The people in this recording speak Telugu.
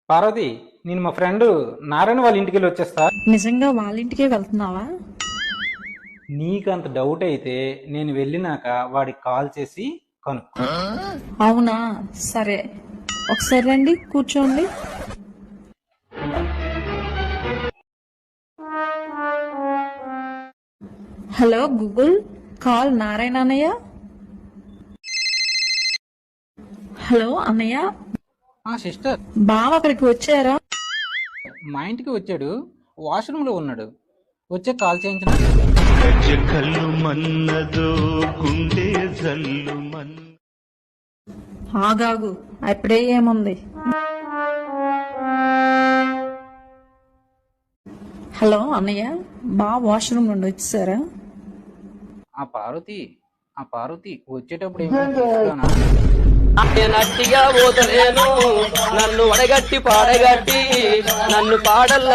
పార్వతి, నేను మా ఫ్రెండ్ నారాయణ వాళ్ళ ఇంటికి వెళ్ళి వచ్చేస్తా. నిజంగా వాళ్ళ ఇంటికే వెళ్తున్నావా? నీకంత డౌట్ అయితే నేను వెళ్ళినాక వాడికి కాల్ చేసి కనుక్కో. అవునా, సరే, ఒకసారి రండి, కూర్చోండి. హలో గూగుల్, కాల్ నారాయణ అన్నయ్య. హలో అన్నయ్య, సిస్టర్, బావ అక్కడికి వచ్చారా? మా ఇంటికి వచ్చాడు, వాష్రూమ్ లో ఉన్నాడు. వచ్చే కాల్ చేయించిన. గజ కల్లు మన్నదో గుండె జల్లు మన్న. ఆగాగు, అప్పుడే ఏముంది. హలో అన్నయ్య, బావ వాష్రూమ్ నుండి వచ్చారా? ఆ పార్వతి వచ్చేటప్పుడు ఏమైనా తీసుకురానా? నట్టిగా పోతలేను, నన్ను వడగట్టి పాడగట్టి నన్ను పాడల్ల